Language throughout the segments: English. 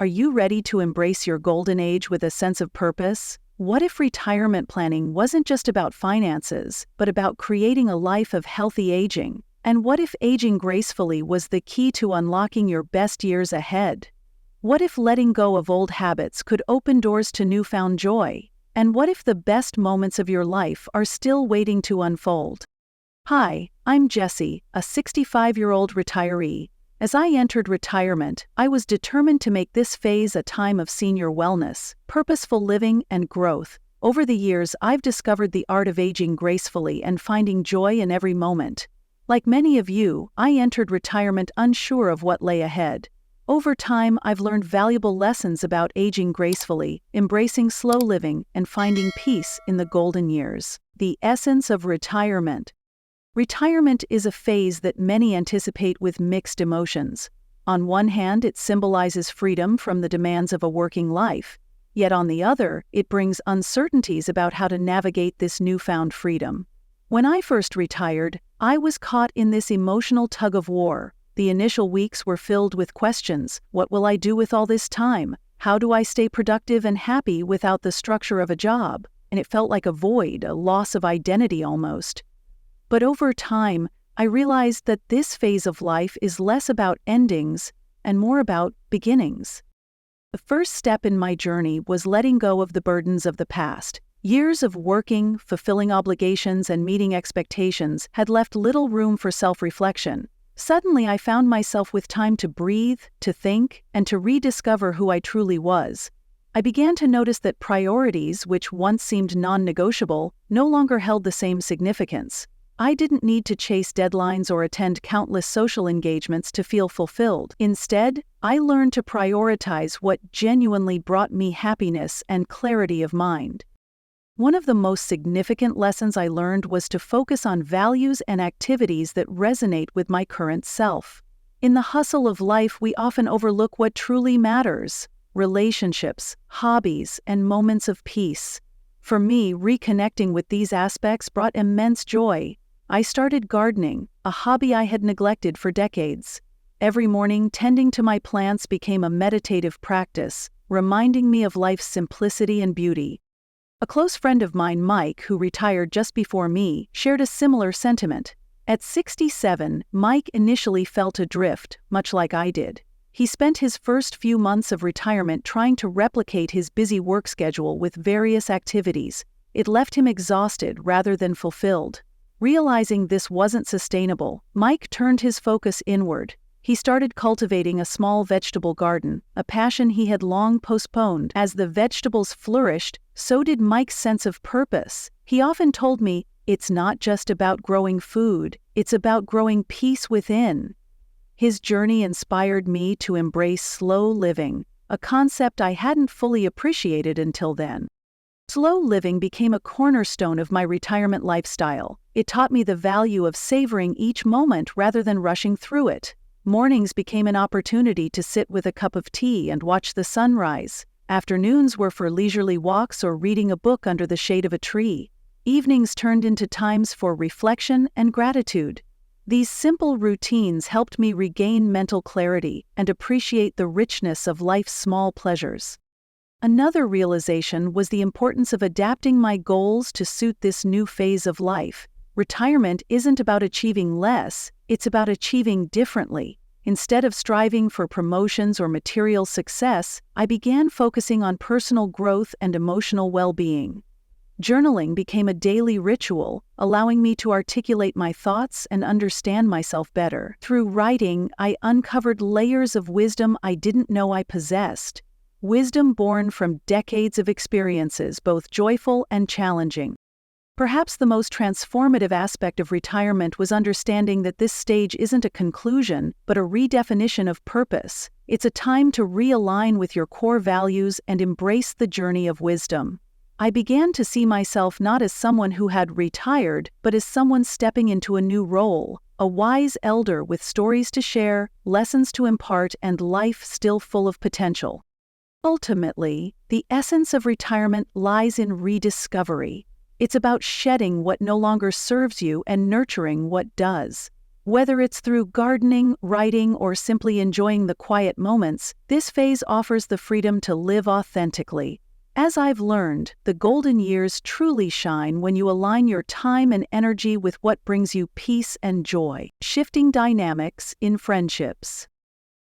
Are you ready to embrace your golden age with a sense of purpose? What if retirement planning wasn't just about finances, but about creating a life of healthy aging? And what if aging gracefully was the key to unlocking your best years ahead? What if letting go of old habits could open doors to newfound joy? And what if the best moments of your life are still waiting to unfold? Hi, I'm Jessy, a 65-year-old retiree. As I entered retirement, I was determined to make this phase a time of senior wellness, purposeful living, and growth. Over the years, I've discovered the art of aging gracefully and finding joy in every moment. Like many of you, I entered retirement unsure of what lay ahead. Over time, I've learned valuable lessons about aging gracefully, embracing slow living, and finding peace in the golden years. The essence of retirement. Retirement is a phase that many anticipate with mixed emotions. On one hand, it symbolizes freedom from the demands of a working life. Yet on the other, it brings uncertainties about how to navigate this newfound freedom. When I first retired, I was caught in this emotional tug-of-war. The initial weeks were filled with questions. What will I do with all this time? How do I stay productive and happy without the structure of a job? And it felt like a void, a loss of identity almost. But over time, I realized that this phase of life is less about endings and more about beginnings. The first step in my journey was letting go of the burdens of the past. Years of working, fulfilling obligations, and meeting expectations had left little room for self-reflection. Suddenly, I found myself with time to breathe, to think, and to rediscover who I truly was. I began to notice that priorities, which once seemed non-negotiable, no longer held the same significance. I didn't need to chase deadlines or attend countless social engagements to feel fulfilled. Instead, I learned to prioritize what genuinely brought me happiness and clarity of mind. One of the most significant lessons I learned was to focus on values and activities that resonate with my current self. In the hustle of life, we often overlook what truly matters: relationships, hobbies, and moments of peace. For me, reconnecting with these aspects brought immense joy. I started gardening, a hobby I had neglected for decades. Every morning, tending to my plants became a meditative practice, reminding me of life's simplicity and beauty. A close friend of mine, Mike, who retired just before me, shared a similar sentiment. At 67, Mike initially felt adrift, much like I did. He spent his first few months of retirement trying to replicate his busy work schedule with various activities. It left him exhausted rather than fulfilled. Realizing this wasn't sustainable, Mike turned his focus inward. He started cultivating a small vegetable garden, a passion he had long postponed. As the vegetables flourished, so did Mike's sense of purpose. He often told me, "It's not just about growing food, it's about growing peace within." His journey inspired me to embrace slow living, a concept I hadn't fully appreciated until then. Slow living became a cornerstone of my retirement lifestyle. It taught me the value of savoring each moment rather than rushing through it. Mornings became an opportunity to sit with a cup of tea and watch the sunrise. Afternoons were for leisurely walks or reading a book under the shade of a tree. Evenings turned into times for reflection and gratitude. These simple routines helped me regain mental clarity and appreciate the richness of life's small pleasures. Another realization was the importance of adapting my goals to suit this new phase of life. Retirement isn't about achieving less, it's about achieving differently. Instead of striving for promotions or material success, I began focusing on personal growth and emotional well-being. Journaling became a daily ritual, allowing me to articulate my thoughts and understand myself better. Through writing, I uncovered layers of wisdom I didn't know I possessed. Wisdom born from decades of experiences, both joyful and challenging. Perhaps the most transformative aspect of retirement was understanding that this stage isn't a conclusion, but a redefinition of purpose. It's a time to realign with your core values and embrace the journey of wisdom. I began to see myself not as someone who had retired, but as someone stepping into a new role, a wise elder with stories to share, lessons to impart, and life still full of potential. Ultimately, the essence of retirement lies in rediscovery. It's about shedding what no longer serves you and nurturing what does. Whether it's through gardening, writing, or simply enjoying the quiet moments, this phase offers the freedom to live authentically. As I've learned, the golden years truly shine when you align your time and energy with what brings you peace and joy. Shifting dynamics in friendships.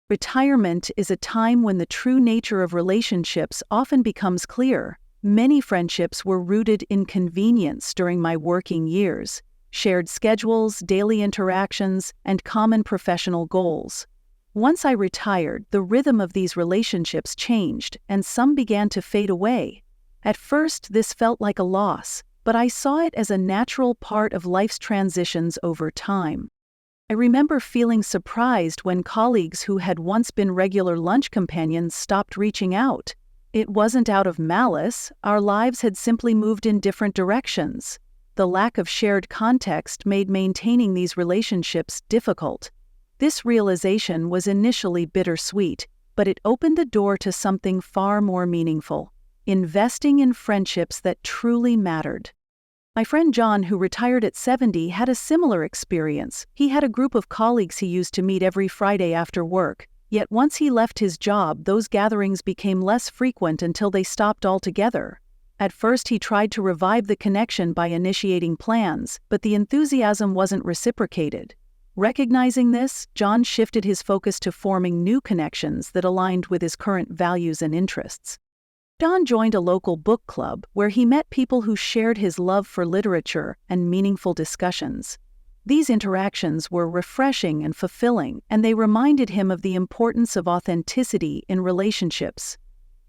Retirement is a time when the true nature of relationships often becomes clear. Many friendships were rooted in convenience during my working years. Shared schedules, daily interactions, and common professional goals. Once I retired, the rhythm of these relationships changed, and some began to fade away. At first, this felt like a loss, but I saw it as a natural part of life's transitions over time. I remember feeling surprised when colleagues who had once been regular lunch companions stopped reaching out. It wasn't out of malice, our lives had simply moved in different directions. The lack of shared context made maintaining these relationships difficult. This realization was initially bittersweet, but it opened the door to something far more meaningful: investing in friendships that truly mattered. My friend John, who retired at 70, had a similar experience. He had a group of colleagues he used to meet every Friday after work, yet once he left his job, those gatherings became less frequent until they stopped altogether. At first, he tried to revive the connection by initiating plans, but the enthusiasm wasn't reciprocated. Recognizing this, John shifted his focus to forming new connections that aligned with his current values and interests. John joined a local book club where he met people who shared his love for literature and meaningful discussions. These interactions were refreshing and fulfilling, and they reminded him of the importance of authenticity in relationships.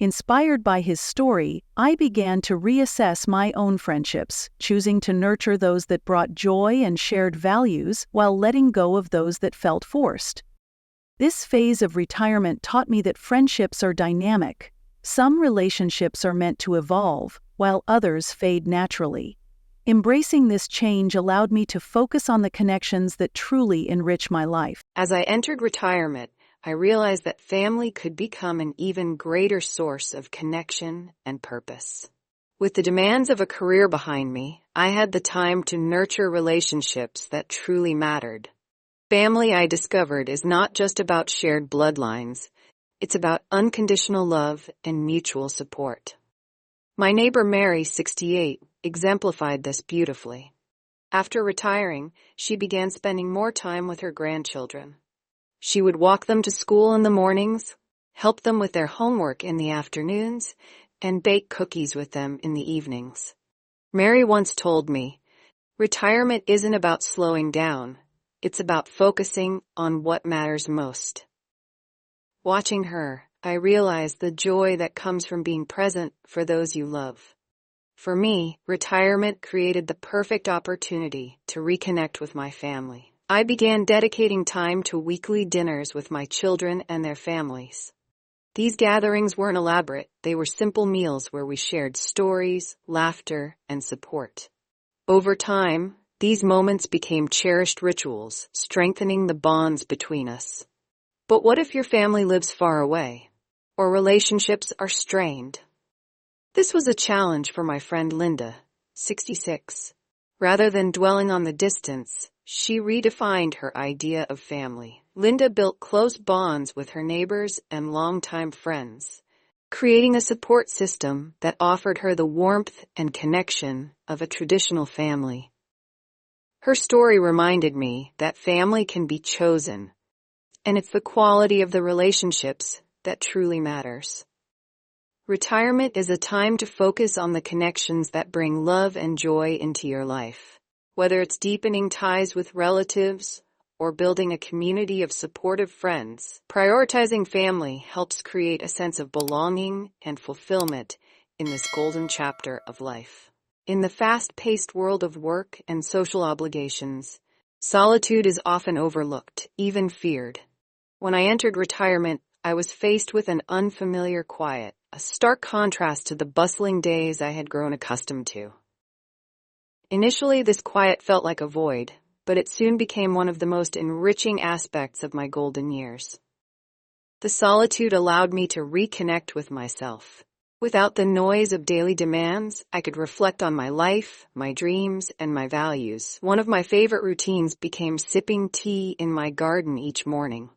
Inspired by his story, I began to reassess my own friendships, choosing to nurture those that brought joy and shared values while letting go of those that felt forced. This phase of retirement taught me that friendships are dynamic. Some relationships are meant to evolve, while others fade naturally. Embracing this change allowed me to focus on the connections that truly enrich my life. As I entered retirement, I realized that family could become an even greater source of connection and purpose. With the demands of a career behind me, I had the time to nurture relationships that truly mattered. Family, I discovered, is not just about shared bloodlines. It's about unconditional love and mutual support. My neighbor Mary, 68, exemplified this beautifully. After retiring, she began spending more time with her grandchildren. She would walk them to school in the mornings, help them with their homework in the afternoons, and bake cookies with them in the evenings. Mary once told me, "Retirement isn't about slowing down. It's about focusing on what matters most." Watching her, I realized the joy that comes from being present for those you love. For me, retirement created the perfect opportunity to reconnect with my family. I began dedicating time to weekly dinners with my children and their families. These gatherings weren't elaborate, they were simple meals where we shared stories, laughter, and support. Over time, these moments became cherished rituals, strengthening the bonds between us. But what if your family lives far away, or relationships are strained? This was a challenge for my friend Linda, 66. Rather than dwelling on the distance, she redefined her idea of family. Linda built close bonds with her neighbors and longtime friends, creating a support system that offered her the warmth and connection of a traditional family. Her story reminded me that family can be chosen, and it's the quality of the relationships that truly matters. Retirement is a time to focus on the connections that bring love and joy into your life. Whether it's deepening ties with relatives or building a community of supportive friends, prioritizing family helps create a sense of belonging and fulfillment in this golden chapter of life. In the fast-paced world of work and social obligations, solitude is often overlooked, even feared. When I entered retirement, I was faced with an unfamiliar quiet, a stark contrast to the bustling days I had grown accustomed to. Initially, this quiet felt like a void, but it soon became one of the most enriching aspects of my golden years. The solitude allowed me to reconnect with myself, Without the noise of daily demands, I could reflect on my life, my dreams, and my values. One of my favorite routines became sipping tea in my garden each morning.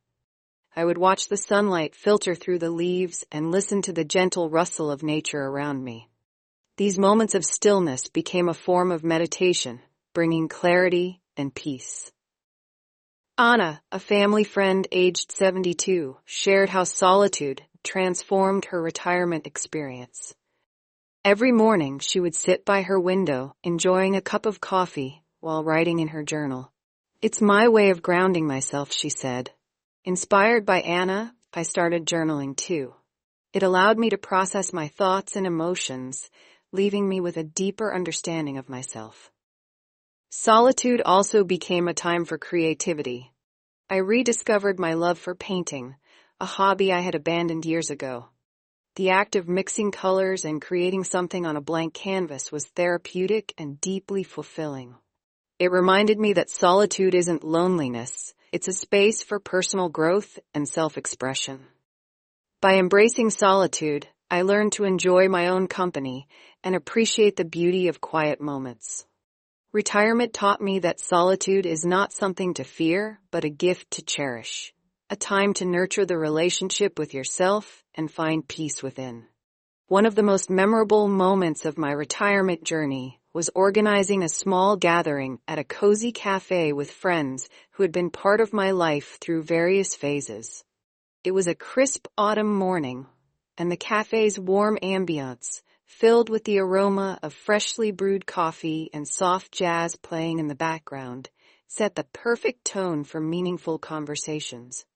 I would watch the sunlight filter through the leaves and listen to the gentle rustle of nature around me. These moments of stillness became a form of meditation, bringing clarity and peace. Anna, a family friend aged 72, shared how solitude transformed her retirement experience. Every morning, she would sit by her window, enjoying a cup of coffee while writing in her journal. "It's my way of grounding myself," she said. Inspired by Anna, I started journaling too. It allowed me to process my thoughts and emotions, leaving me with a deeper understanding of myself. Solitude also became a time for creativity. I rediscovered my love for painting, a hobby I had abandoned years ago. The act of mixing colors and creating something on a blank canvas was therapeutic and deeply fulfilling. It reminded me that solitude isn't loneliness, it's a space for personal growth and self-expression. By embracing solitude, I learned to enjoy my own company and appreciate the beauty of quiet moments. Retirement taught me that solitude is not something to fear, but a gift to cherish, a time to nurture the relationship with yourself and find peace within. One of the most memorable moments of my retirement journey was organizing a small gathering at a cozy cafe with friends who had been part of my life through various phases. It was a crisp autumn morning, and the cafe's warm ambiance, filled with the aroma of freshly brewed coffee and soft jazz playing in the background, set the perfect tone for meaningful conversations.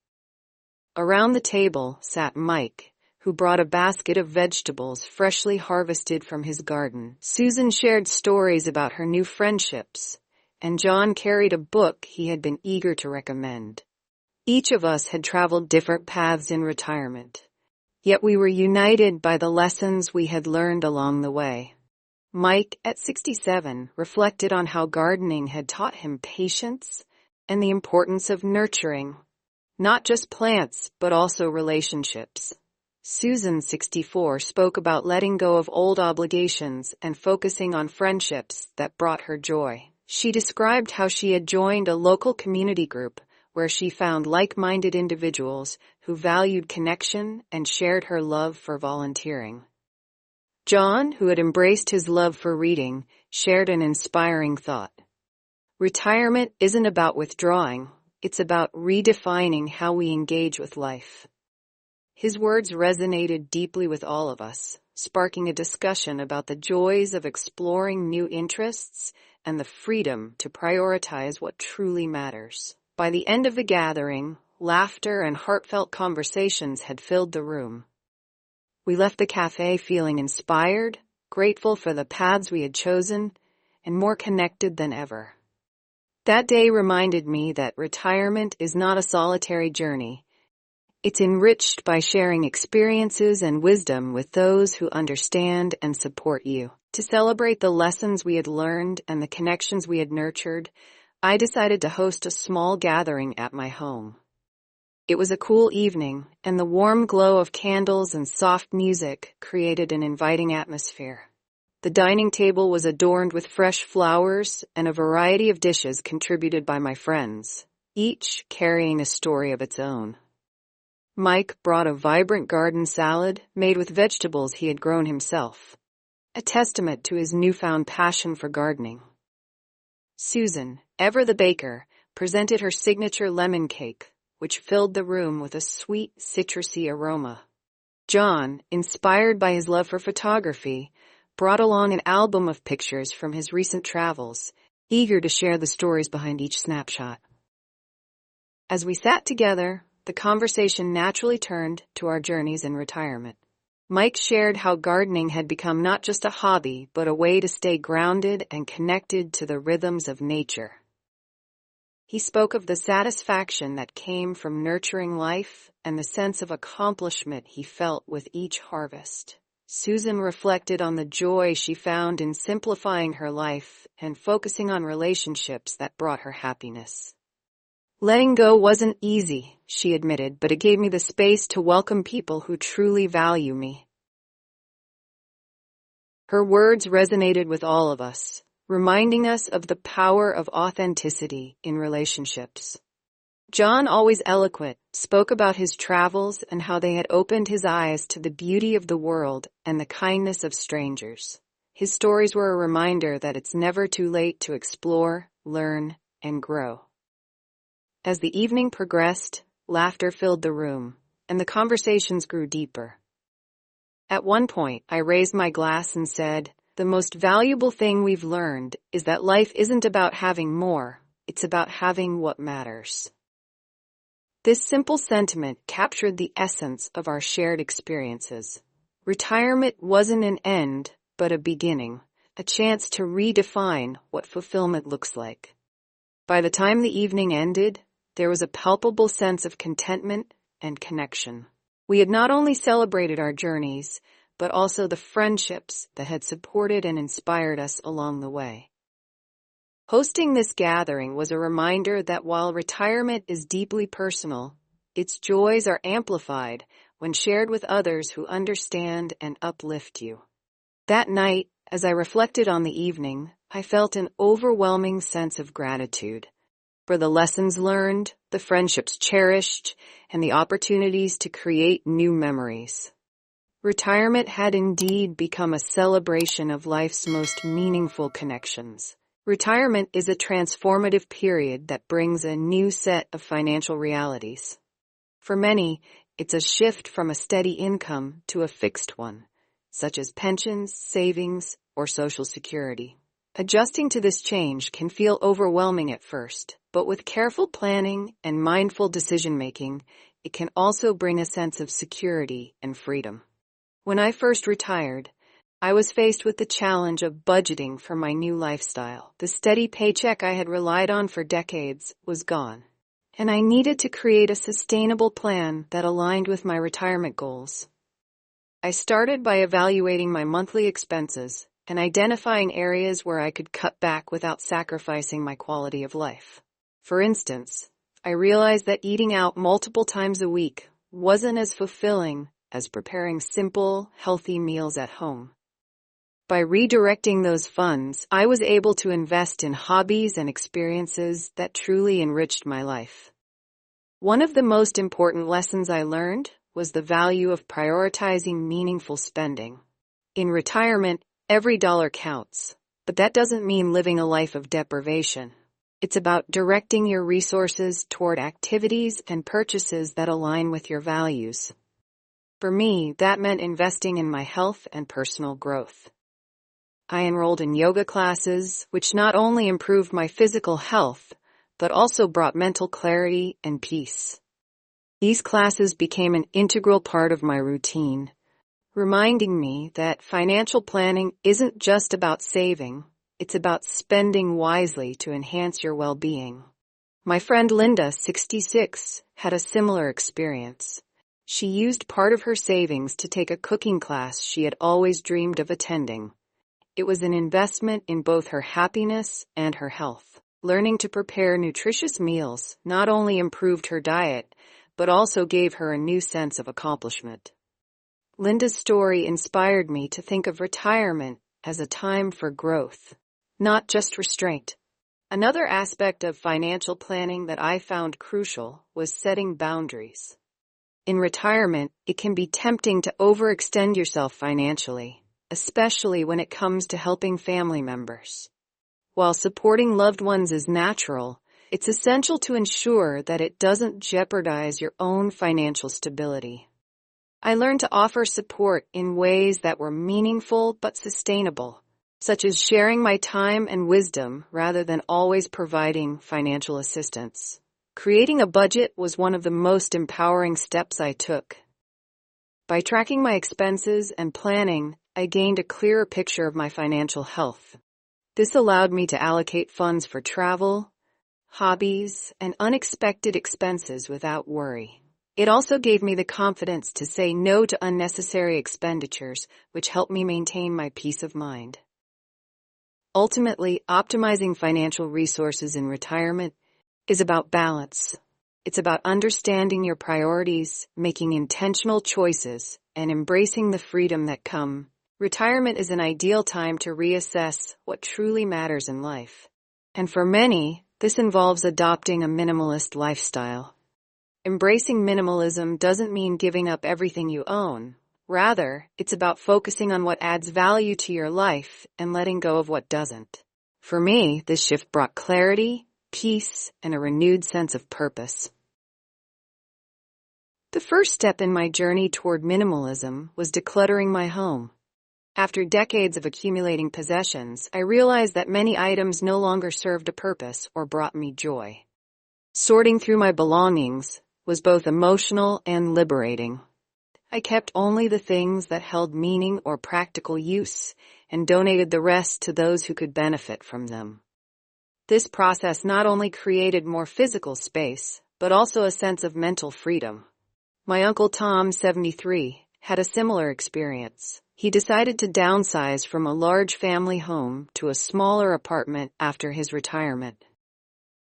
Around the table sat Mike, who brought a basket of vegetables freshly harvested from his garden. Susan shared stories about her new friendships, and John carried a book he had been eager to recommend. Each of us had traveled different paths in retirement, yet we were united by the lessons we had learned along the way. Mike, at 67, reflected on how gardening had taught him patience and the importance of nurturing, not just plants, but also relationships. Susan, 64, spoke about letting go of old obligations and focusing on friendships that brought her joy. She described how she had joined a local community group where she found like-minded individuals who valued connection and shared her love for volunteering. John, who had embraced his love for reading, shared an inspiring thought. Retirement isn't about withdrawing, it's about redefining how we engage with life. His words resonated deeply with all of us, sparking a discussion about the joys of exploring new interests and the freedom to prioritize what truly matters. By the end of the gathering, laughter and heartfelt conversations had filled the room. We left the cafe feeling inspired, grateful for the paths we had chosen, and more connected than ever. That day reminded me that retirement is not a solitary journey. It's enriched by sharing experiences and wisdom with those who understand and support you. To celebrate the lessons we had learned and the connections we had nurtured, I decided to host a small gathering at my home. It was a cool evening, and the warm glow of candles and soft music created an inviting atmosphere. The dining table was adorned with fresh flowers and a variety of dishes contributed by my friends, each carrying a story of its own. Mike brought a vibrant garden salad made with vegetables he had grown himself, a testament to his newfound passion for gardening. Susan, ever the baker, presented her signature lemon cake, which filled the room with a sweet, citrusy aroma. John, inspired by his love for photography, brought along an album of pictures from his recent travels, eager to share the stories behind each snapshot. As we sat together, the conversation naturally turned to our journeys in retirement. Mike shared how gardening had become not just a hobby, but a way to stay grounded and connected to the rhythms of nature. He spoke of the satisfaction that came from nurturing life and the sense of accomplishment he felt with each harvest. Susan reflected on the joy she found in simplifying her life and focusing on relationships that brought her happiness. Letting go wasn't easy, she admitted, but it gave me the space to welcome people who truly value me. Her words resonated with all of us, reminding us of the power of authenticity in relationships. John, always eloquent, spoke about his travels and how they had opened his eyes to the beauty of the world and the kindness of strangers. His stories were a reminder that it's never too late to explore, learn, and grow. As the evening progressed, laughter filled the room, and the conversations grew deeper. At one point, I raised my glass and said, "The most valuable thing we've learned is that life isn't about having more, it's about having what matters." This simple sentiment captured the essence of our shared experiences. Retirement wasn't an end, but a beginning, a chance to redefine what fulfillment looks like. By the time the evening ended, there was a palpable sense of contentment and connection. We had not only celebrated our journeys, but also the friendships that had supported and inspired us along the way. Hosting this gathering was a reminder that while retirement is deeply personal, its joys are amplified when shared with others who understand and uplift you. That night, as I reflected on the evening, I felt an overwhelming sense of gratitude for the lessons learned, the friendships cherished, and the opportunities to create new memories. Retirement had indeed become a celebration of life's most meaningful connections. Retirement is a transformative period that brings a new set of financial realities. For many, it's a shift from a steady income to a fixed one, such as pensions, savings, or Social Security. Adjusting to this change can feel overwhelming at first, but with careful planning and mindful decision-making, it can also bring a sense of security and freedom. When I first retired, I was faced with the challenge of budgeting for my new lifestyle. The steady paycheck I had relied on for decades was gone, and I needed to create a sustainable plan that aligned with my retirement goals. I started by evaluating my monthly expenses and identifying areas where I could cut back without sacrificing my quality of life. For instance, I realized that eating out multiple times a week wasn't as fulfilling as preparing simple, healthy meals at home. By redirecting those funds, I was able to invest in hobbies and experiences that truly enriched my life. One of the most important lessons I learned was the value of prioritizing meaningful spending. In retirement, every dollar counts, but that doesn't mean living a life of deprivation. It's about directing your resources toward activities and purchases that align with your values. For me, that meant investing in my health and personal growth. I enrolled in yoga classes, which not only improved my physical health, but also brought mental clarity and peace. These classes became an integral part of my routine, reminding me that financial planning isn't just about saving, it's about spending wisely to enhance your well-being. My friend Linda, 66, had a similar experience. She used part of her savings to take a cooking class she had always dreamed of attending. It was an investment in both her happiness and her health. Learning to prepare nutritious meals not only improved her diet, but also gave her a new sense of accomplishment. Linda's story inspired me to think of retirement as a time for growth, not just restraint. Another aspect of financial planning that I found crucial was setting boundaries. In retirement, it can be tempting to overextend yourself financially, especially when it comes to helping family members. While supporting loved ones is natural, it's essential to ensure that it doesn't jeopardize your own financial stability. I learned to offer support in ways that were meaningful but sustainable, such as sharing my time and wisdom rather than always providing financial assistance. Creating a budget was one of the most empowering steps I took. By tracking my expenses and planning, I gained a clearer picture of my financial health. This allowed me to allocate funds for travel, hobbies, and unexpected expenses without worry. It also gave me the confidence to say no to unnecessary expenditures, which helped me maintain my peace of mind. Ultimately, optimizing financial resources in retirement is about balance. It's about understanding your priorities, making intentional choices, and embracing the freedom that comes Retirement is an ideal time to reassess what truly matters in life. And for many, this involves adopting a minimalist lifestyle. Embracing minimalism doesn't mean giving up everything you own. Rather, it's about focusing on what adds value to your life and letting go of what doesn't. For me, this shift brought clarity, peace, and a renewed sense of purpose. The first step in my journey toward minimalism was decluttering my home. After decades of accumulating possessions, I realized that many items no longer served a purpose or brought me joy. Sorting through my belongings was both emotional and liberating. I kept only the things that held meaning or practical use and donated the rest to those who could benefit from them. This process not only created more physical space, but also a sense of mental freedom. My Uncle Tom, 73, had a similar experience. He decided to downsize from a large family home to a smaller apartment after his retirement.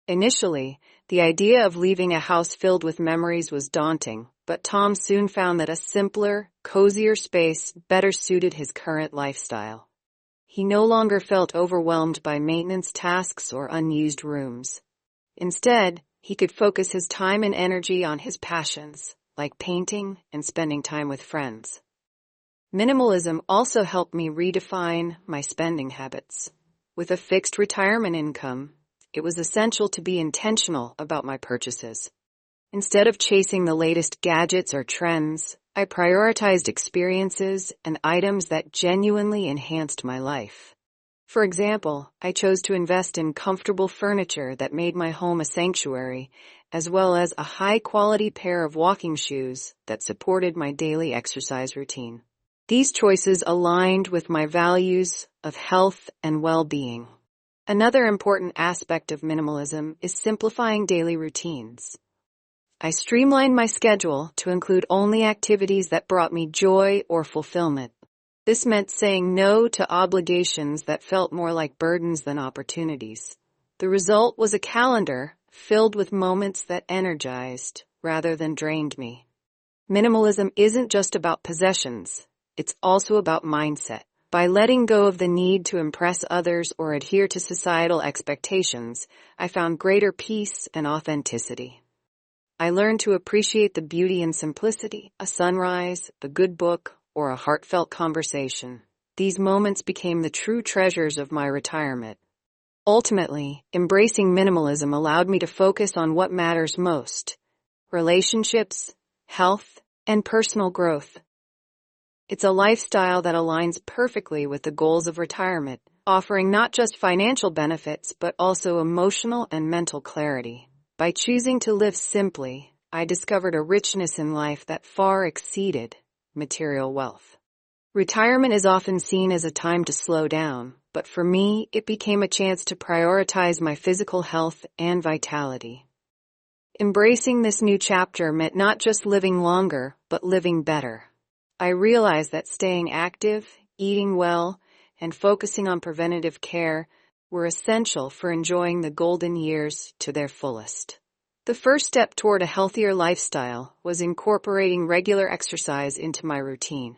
Initially, the idea of leaving a house filled with memories was daunting, but Tom soon found that a simpler, cozier space better suited his current lifestyle. He no longer felt overwhelmed by maintenance tasks or unused rooms. Instead, he could focus his time and energy on his passions, like painting and spending time with friends. Minimalism also helped me redefine my spending habits. With a fixed retirement income, it was essential to be intentional about my purchases. Instead of chasing the latest gadgets or trends, I prioritized experiences and items that genuinely enhanced my life. For example, I chose to invest in comfortable furniture that made my home a sanctuary, as well as a high-quality pair of walking shoes that supported my daily exercise routine. These choices aligned with my values of health and well-being. Another important aspect of minimalism is simplifying daily routines. I streamlined my schedule to include only activities that brought me joy or fulfillment. This meant saying no to obligations that felt more like burdens than opportunities. The result was a calendar filled with moments that energized rather than drained me. Minimalism isn't just about possessions. It's also about mindset. By letting go of the need to impress others or adhere to societal expectations, I found greater peace and authenticity. I learned to appreciate the beauty in simplicity, a sunrise, a good book, or a heartfelt conversation. These moments became the true treasures of my retirement. Ultimately, embracing minimalism allowed me to focus on what matters most: relationships, health, and personal growth. It's a lifestyle that aligns perfectly with the goals of retirement, offering not just financial benefits but also emotional and mental clarity. By choosing to live simply, I discovered a richness in life that far exceeded material wealth. Retirement is often seen as a time to slow down, but for me, it became a chance to prioritize my physical health and vitality. Embracing this new chapter meant not just living longer, but living better. I realized that staying active, eating well, and focusing on preventative care were essential for enjoying the golden years to their fullest. The first step toward a healthier lifestyle was incorporating regular exercise into my routine.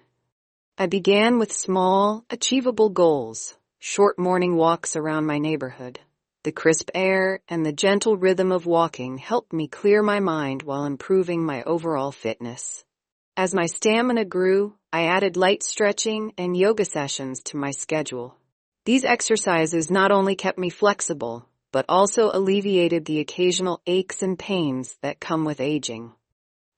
I began with small, achievable goals, short morning walks around my neighborhood. The crisp air and the gentle rhythm of walking helped me clear my mind while improving my overall fitness. As my stamina grew, I added light stretching and yoga sessions to my schedule. These exercises not only kept me flexible, but also alleviated the occasional aches and pains that come with aging.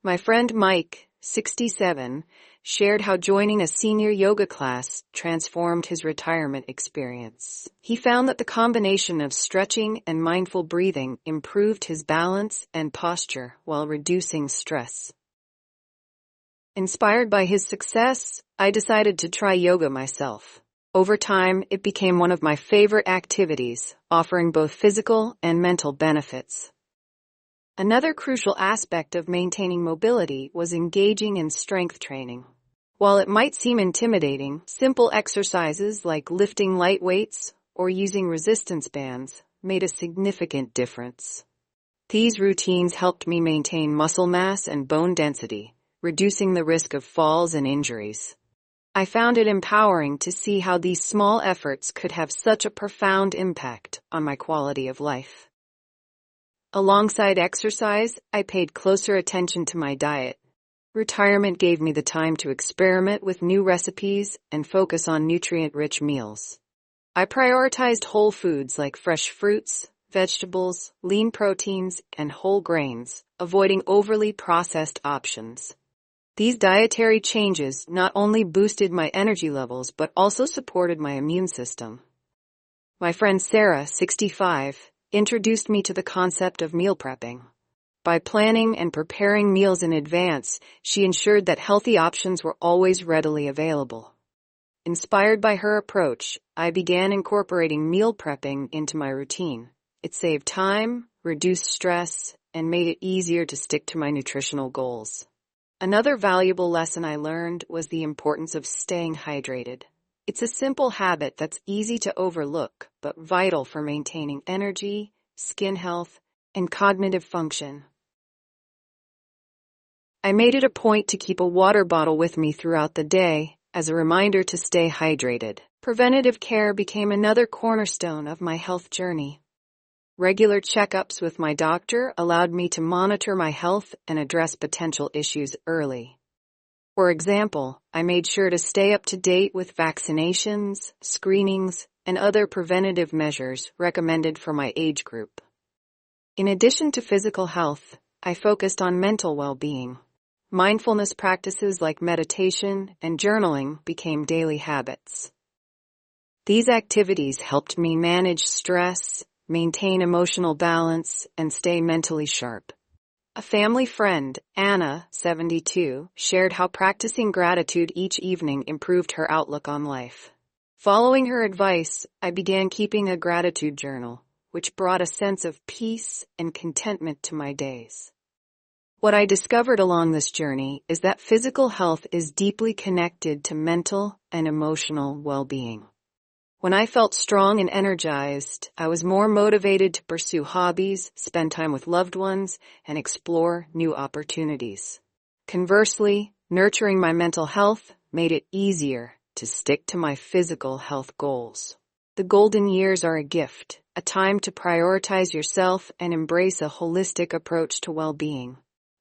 My friend Mike, 67, shared how joining a senior yoga class transformed his retirement experience. He found that the combination of stretching and mindful breathing improved his balance and posture while reducing stress. Inspired by his success, I decided to try yoga myself. Over time, it became one of my favorite activities, offering both physical and mental benefits. Another crucial aspect of maintaining mobility was engaging in strength training. While it might seem intimidating, simple exercises like lifting light weights or using resistance bands made a significant difference. These routines helped me maintain muscle mass and bone density, reducing the risk of falls and injuries. I found it empowering to see how these small efforts could have such a profound impact on my quality of life. Alongside exercise, I paid closer attention to my diet. Retirement gave me the time to experiment with new recipes and focus on nutrient-rich meals. I prioritized whole foods like fresh fruits, vegetables, lean proteins, and whole grains, avoiding overly processed options. These dietary changes not only boosted my energy levels but also supported my immune system. My friend Sarah, 65, introduced me to the concept of meal prepping. By planning and preparing meals in advance, she ensured that healthy options were always readily available. Inspired by her approach, I began incorporating meal prepping into my routine. It saved time, reduced stress, and made it easier to stick to my nutritional goals. Another valuable lesson I learned was the importance of staying hydrated. It's a simple habit that's easy to overlook, but vital for maintaining energy, skin health, and cognitive function. I made it a point to keep a water bottle with me throughout the day as a reminder to stay hydrated. Preventative care became another cornerstone of my health journey. Regular checkups with my doctor allowed me to monitor my health and address potential issues early. For example, I made sure to stay up to date with vaccinations, screenings, and other preventative measures recommended for my age group. In addition to physical health, I focused on mental well-being. Mindfulness practices like meditation and journaling became daily habits. These activities helped me manage stress, maintain emotional balance, and stay mentally sharp. A family friend, Anna, 72, shared how practicing gratitude each evening improved her outlook on life. Following her advice, I began keeping a gratitude journal, which brought a sense of peace and contentment to my days. What I discovered along this journey is that physical health is deeply connected to mental and emotional well-being. When I felt strong and energized, I was more motivated to pursue hobbies, spend time with loved ones, and explore new opportunities. Conversely, nurturing my mental health made it easier to stick to my physical health goals. The golden years are a gift, a time to prioritize yourself and embrace a holistic approach to well-being.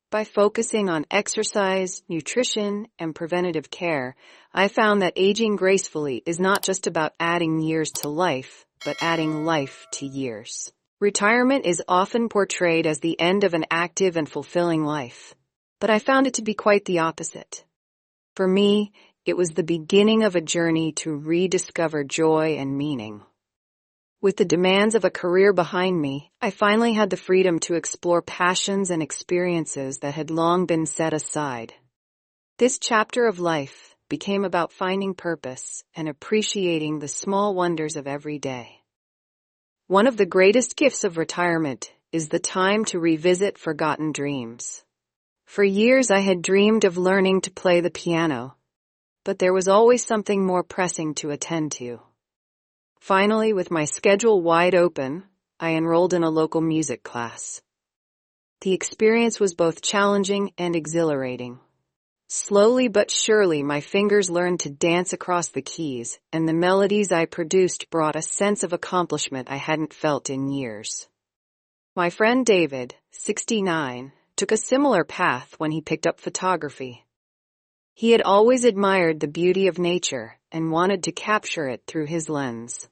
By focusing on exercise, nutrition, and preventative care, I found that aging gracefully is not just about adding years to life, but adding life to years. Retirement is often portrayed as the end of an active and fulfilling life, but I found it to be quite the opposite. For me, it was the beginning of a journey to rediscover joy and meaning. With the demands of a career behind me, I finally had the freedom to explore passions and experiences that had long been set aside. This chapter of life became about finding purpose and appreciating the small wonders of every day. One of the greatest gifts of retirement is the time to revisit forgotten dreams. For years I had dreamed of learning to play the piano, but there was always something more pressing to attend to. Finally, with my schedule wide open, I enrolled in a local music class. The experience was both challenging and exhilarating. Slowly but surely, my fingers learned to dance across the keys, and the melodies I produced brought a sense of accomplishment I hadn't felt in years. My friend David, 69, took a similar path when he picked up photography. He had always admired the beauty of nature and wanted to capture it through his lens.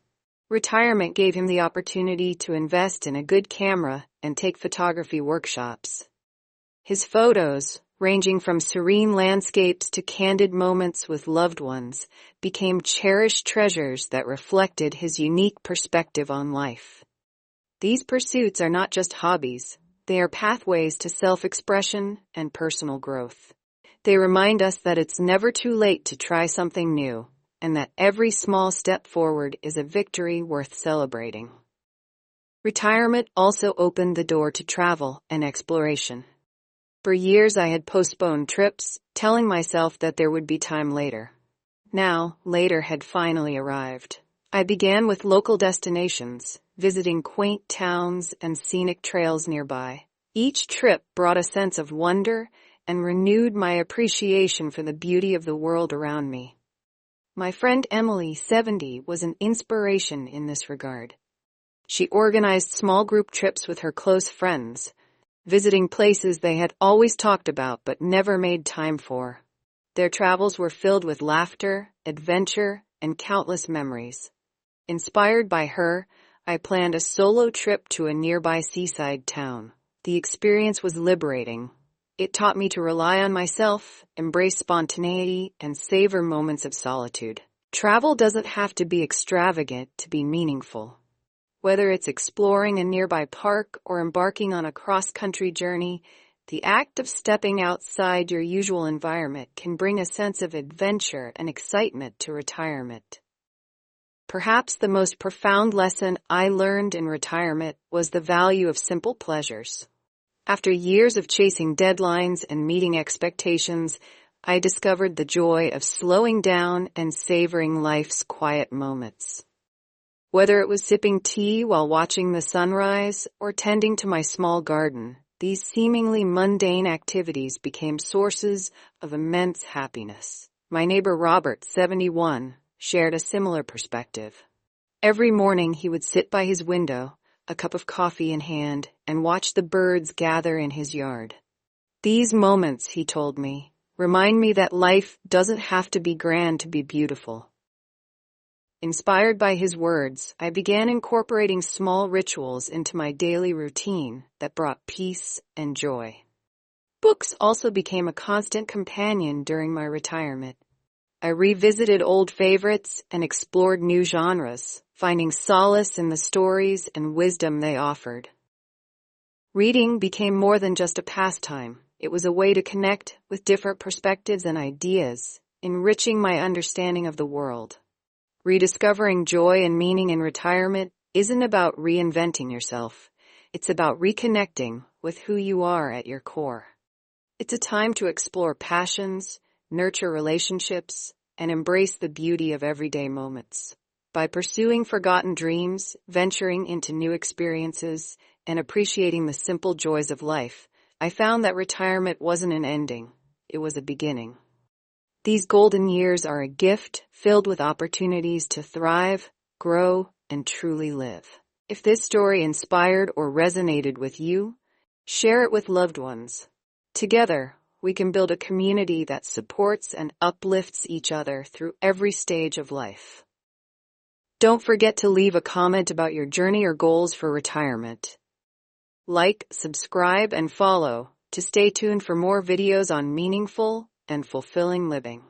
Retirement gave him the opportunity to invest in a good camera and take photography workshops. His photos, ranging from serene landscapes to candid moments with loved ones, became cherished treasures that reflected his unique perspective on life. These pursuits are not just hobbies, they are pathways to self-expression and personal growth. They remind us that it's never too late to try something new, and that every small step forward is a victory worth celebrating. Retirement also opened the door to travel and exploration. For years I had postponed trips, telling myself that there would be time later. Now, later had finally arrived. I began with local destinations, visiting quaint towns and scenic trails nearby. Each trip brought a sense of wonder and renewed my appreciation for the beauty of the world around me. My friend Emily, 70, was an inspiration in this regard. She organized small group trips with her close friends, visiting places they had always talked about but never made time for. Their travels were filled with laughter, adventure, and countless memories. Inspired by her, I planned a solo trip to a nearby seaside town. The experience was liberating. It taught me to rely on myself, embrace spontaneity, and savor moments of solitude. Travel doesn't have to be extravagant to be meaningful. Whether it's exploring a nearby park or embarking on a cross-country journey, the act of stepping outside your usual environment can bring a sense of adventure and excitement to retirement. Perhaps the most profound lesson I learned in retirement was the value of simple pleasures. After years of chasing deadlines and meeting expectations, I discovered the joy of slowing down and savoring life's quiet moments. Whether it was sipping tea while watching the sunrise or tending to my small garden, these seemingly mundane activities became sources of immense happiness. My neighbor Robert, 71, shared a similar perspective. Every morning he would sit by his window, a cup of coffee in hand, and watch the birds gather in his yard. These moments, he told me, remind me that life doesn't have to be grand to be beautiful. Inspired by his words, I began incorporating small rituals into my daily routine that brought peace and joy. Books also became a constant companion during my retirement. I revisited old favorites and explored new genres, finding solace in the stories and wisdom they offered. Reading became more than just a pastime. It was a way to connect with different perspectives and ideas, enriching my understanding of the world. Rediscovering joy and meaning in retirement isn't about reinventing yourself. It's about reconnecting with who you are at your core. It's a time to explore passions, nurture relationships, and embrace the beauty of everyday moments. By pursuing forgotten dreams, venturing into new experiences, and appreciating the simple joys of life, I found that retirement wasn't an ending. It was a beginning. These golden years are a gift filled with opportunities to thrive, grow, and truly live. If this story inspired or resonated with you, share it with loved ones. Together, we can build a community that supports and uplifts each other through every stage of life. Don't forget to leave a comment about your journey or goals for retirement. Like, subscribe, and follow to stay tuned for more videos on meaningful and fulfilling living.